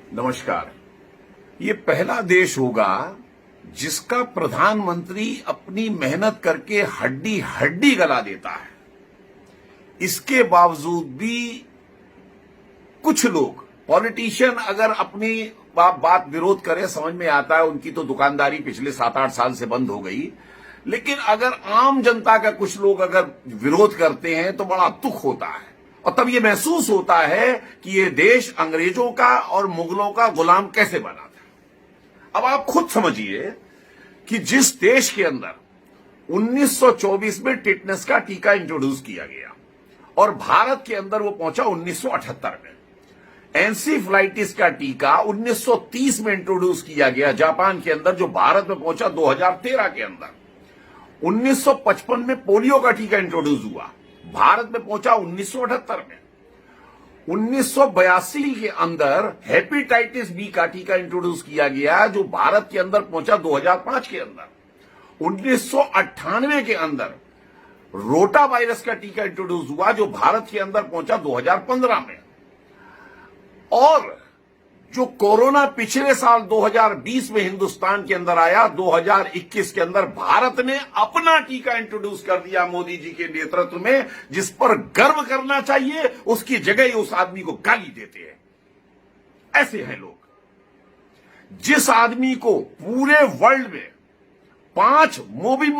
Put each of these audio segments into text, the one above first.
नमस्कार। ये पहला देश होगा जिसका प्रधानमंत्री अपनी मेहनत करके हड्डी हड्डी गला देता है। इसके बावजूद भी कुछ लोग पॉलिटिशियन अगर अपनी बात विरोध करे, समझ में आता है, उनकी तो दुकानदारी पिछले 7-8 साल से बंद हो गई। लेकिन अगर आम जनता का कुछ लोग अगर विरोध करते हैं तो बड़ा दुख होता है और तब ये महसूस होता है कि ये देश अंग्रेजों का और मुगलों का गुलाम कैसे बना था। अब आप खुद समझिए कि जिस देश के अंदर 1924 में टिटनेस का टीका इंट्रोड्यूस किया गया और भारत के अंदर वो पहुंचा 1978 में, एनसीफ्लाइटिस का टीका 1930 में इंट्रोड्यूस किया गया जापान के अंदर, जो भारत में पहुंचा 2013 के अंदर। 1955 में पोलियो का टीका इंट्रोड्यूस हुआ, भारत में पहुंचा 1978 में। 1982 के अंदर हेपेटाइटिस बी का टीका इंट्रोड्यूस किया गया, जो भारत के अंदर पहुंचा 2005 के अंदर। 1998 के अंदर रोटा वायरस का टीका इंट्रोड्यूस हुआ, जो भारत के अंदर पहुंचा 2015 में। और जो कोरोना पिछले साल 2020 में हिंदुस्तान के अंदर आया, 2021 के अंदर भारत ने अपना टीका इंट्रोड्यूस कर दिया मोदी जी के नेतृत्व में, जिस पर गर्व करना चाहिए। उसकी जगह उस आदमी को गाली देते हैं। ऐसे हैं लोग। जिस आदमी को पूरे वर्ल्ड में 5 मोबी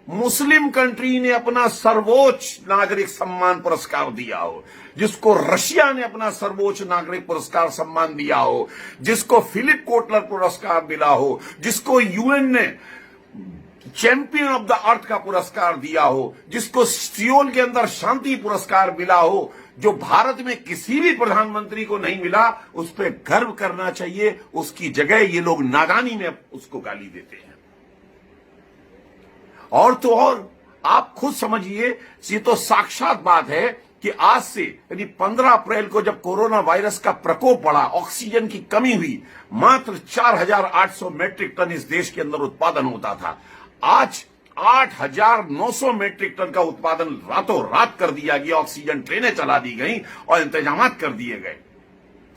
मुस्लिम कंट्री ने अपना सर्वोच्च नागरिक सम्मान पुरस्कार दिया हो, जिसको रशिया ने अपना सर्वोच्च नागरिक पुरस्कार सम्मान दिया हो, जिसको फिलिप कोटलर पुरस्कार मिला हो, जिसको यूएन ने चैंपियन ऑफ द अर्थ का पुरस्कार दिया हो, जिसको सियोल के अंदर शांति पुरस्कार मिला हो, जो भारत में किसी भी प्रधानमंत्री को नहीं मिला, उस पर गर्व करना चाहिए। उसकी जगह ये लोग नादानी में उसको गाली देते हैं। और तो और आप खुद समझिए, ये तो साक्षात बात है कि आज से यानी 15 अप्रैल को जब कोरोना वायरस का प्रकोप बढ़ा, ऑक्सीजन की कमी हुई, मात्र 4800 मेट्रिक टन इस देश के अंदर उत्पादन होता था। आज 8900 मेट्रिक टन का उत्पादन रातों रात कर दिया गया। ऑक्सीजन ट्रेनें चला दी गई और इंतजाम कर दिए गए।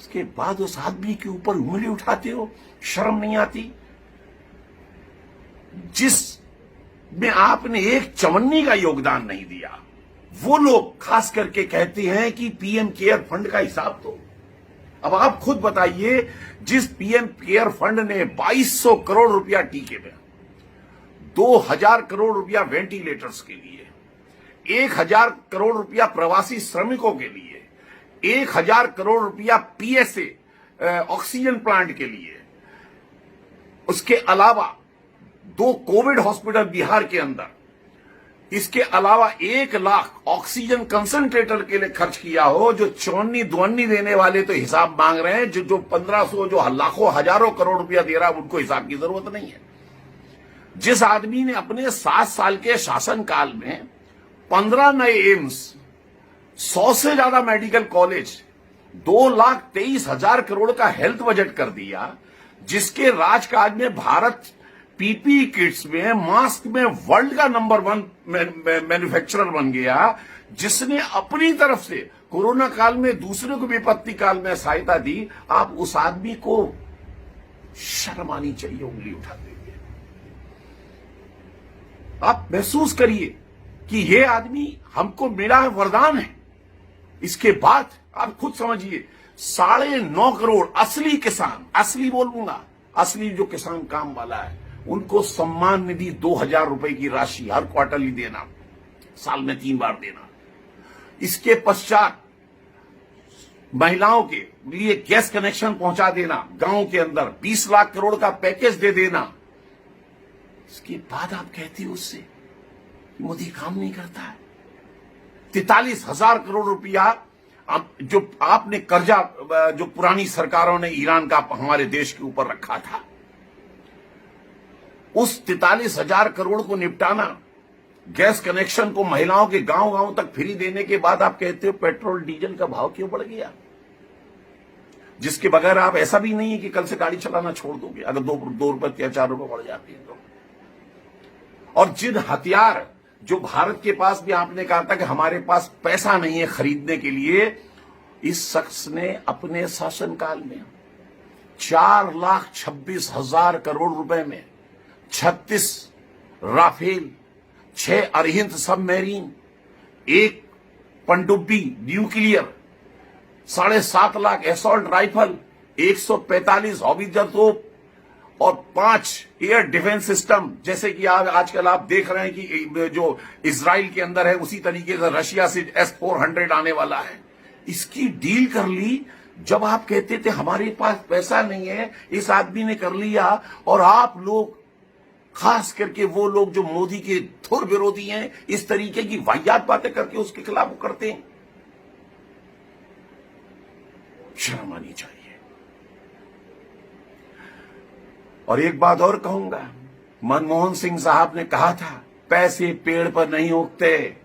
इसके बाद उस आदमी के ऊपर उंगली उठाते हो, शर्म नहीं आती? जिस में आपने एक चवन्नी का योगदान नहीं दिया, वो लोग खास करके कहते हैं कि पीएम केयर फंड का हिसाब दो। अब आप खुद बताइए, जिस पीएम केयर फंड ने 2200 करोड़ रुपया टीके में, 2000 करोड़ रुपया वेंटिलेटर्स के लिए, 1000 करोड़ रुपया प्रवासी श्रमिकों के लिए, 1000 करोड़ रुपया पीएसए ऑक्सीजन प्लांट के लिए, उसके अलावा 2 कोविड हॉस्पिटल बिहार के अंदर, इसके अलावा 1 लाख ऑक्सीजन कंसंट्रेटर के लिए खर्च किया हो, जो चौन्नी दुअन्नी देने वाले तो हिसाब मांग रहे हैं, जो 1500 जो लाखों हजारों करोड़ रुपया दे रहा है, उनको हिसाब की जरूरत नहीं है। जिस आदमी ने अपने 7 साल के शासनकाल में 15 नए एम्स, 100 से ज्यादा मेडिकल कॉलेज, 2,23,000 करोड़ का हेल्थ बजट कर दिया, जिसके राजकाज में भारत पीपीई किट्स में, मास्क में वर्ल्ड का नंबर 1 मैन्युफैक्चरर बन गया, जिसने अपनी तरफ से कोरोना काल में दूसरे को विपत्ति काल में सहायता दी, आप उस आदमी को शर्म आनी चाहिए उंगली उठाते हुए। आप महसूस करिए कि ये आदमी हमको मिला है, वरदान है। इसके बाद आप खुद समझिए, 9.5 करोड़ असली किसान, असली बोलूंगा, असली जो किसान काम वाला है, उनको सम्मान निधि 2000 रुपए की राशि हर क्वार्टरली देना, साल में 3 बार देना। इसके पश्चात महिलाओं के लिए गैस कनेक्शन पहुंचा देना, गांव के अंदर 20 लाख करोड़ का पैकेज दे देना। इसके बाद आप कहती हो उससे मोदी काम नहीं करता है। 43,000 करोड़ रुपया जो आपने कर्जा, जो पुरानी सरकारों ने ईरान का हमारे देश के ऊपर रखा था, उस 43,000 करोड़ को निपटाना, गैस कनेक्शन को महिलाओं के गांव गांव तक फ्री देने के बाद आप कहते हो पेट्रोल डीजल का भाव क्यों बढ़ गया, जिसके बगैर आप, ऐसा भी नहीं है कि कल से गाड़ी चलाना छोड़ दोगे अगर 2 रुपए या 4 रुपए बढ़ जाते हैं तो। और जिन हथियार जो भारत के पास भी, आपने कहा था कि हमारे पास पैसा नहीं है खरीदने के लिए, इस शख्स ने अपने शासनकाल में 4,26,000 करोड़ रुपए में 36 राफेल, 6 अरिहंत सबमरीन, 1 पनडुब्बी nuclear, 7.5 lakh assault rifle, 145 howitzer तोप और 5 एयर डिफेंस सिस्टम, जैसे कि आजकल आप देख रहे हैं कि जो इजराइल के अंदर है उसी तरीके से रशिया से S-400 आने वाला है। इसकी डील कर ली। जब आप कहते थे हमारे पास पैसा नहीं है, इस आदमी ने कर लिया। और आप लोग, खास करके वो लोग जो मोदी के धुर विरोधी हैं, इस तरीके की वाहियात बातें करके उसके खिलाफ करते हैं। शर्म आनी चाहिए। और एक बात और कहूंगा, मनमोहन सिंह साहब ने कहा था पैसे पेड़ पर नहीं उगते।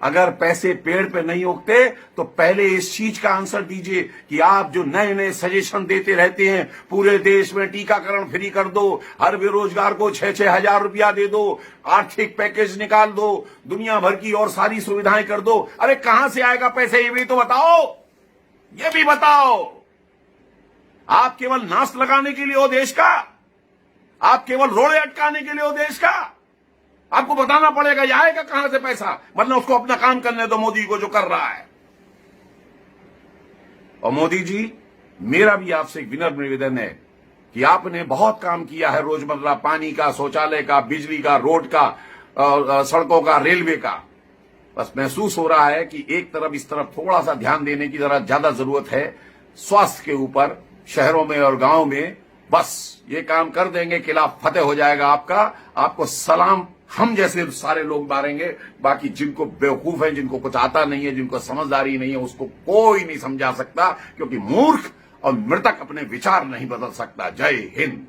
अगर पैसे पेड़ पे नहीं उगते तो पहले इस चीज का आंसर दीजिए कि आप जो नए नए सजेशन देते रहते हैं, पूरे देश में टीकाकरण फ्री कर दो, हर बेरोजगार को 6-6 हजार रुपया दे दो, आर्थिक पैकेज निकाल दो, दुनिया भर की और सारी सुविधाएं कर दो। अरे कहां से आएगा पैसे, ये भी तो बताओ, ये भी बताओ। आप केवल नाश लगाने के लिए हो देश का, आप केवल रोड़े अटकाने के लिए हो देश का। आपको बताना पड़ेगा ये आएगा कहां से पैसा, वरना उसको अपना काम करने दो मोदी को जो कर रहा है। और मोदी जी, मेरा भी आपसे एक विनम्र निवेदन है कि आपने बहुत काम किया है रोजमर्रा, पानी का, शौचालय का, बिजली का, रोड का, सड़कों का, रेलवे का। बस महसूस हो रहा है कि एक तरफ इस तरफ थोड़ा सा ध्यान देने की जरा ज्यादा जरूरत है, स्वास्थ्य के ऊपर, शहरों में और गांव में। बस ये काम कर देंगे, किला फतेह हो जाएगा आपका। आपको सलाम हम जैसे सारे लोग मारेंगे। बाकी जिनको बेवकूफ है, जिनको कुछ आता नहीं है, जिनको समझदारी नहीं है, उसको कोई नहीं समझा सकता, क्योंकि मूर्ख और मृतक अपने विचार नहीं बदल सकता। जय हिंद।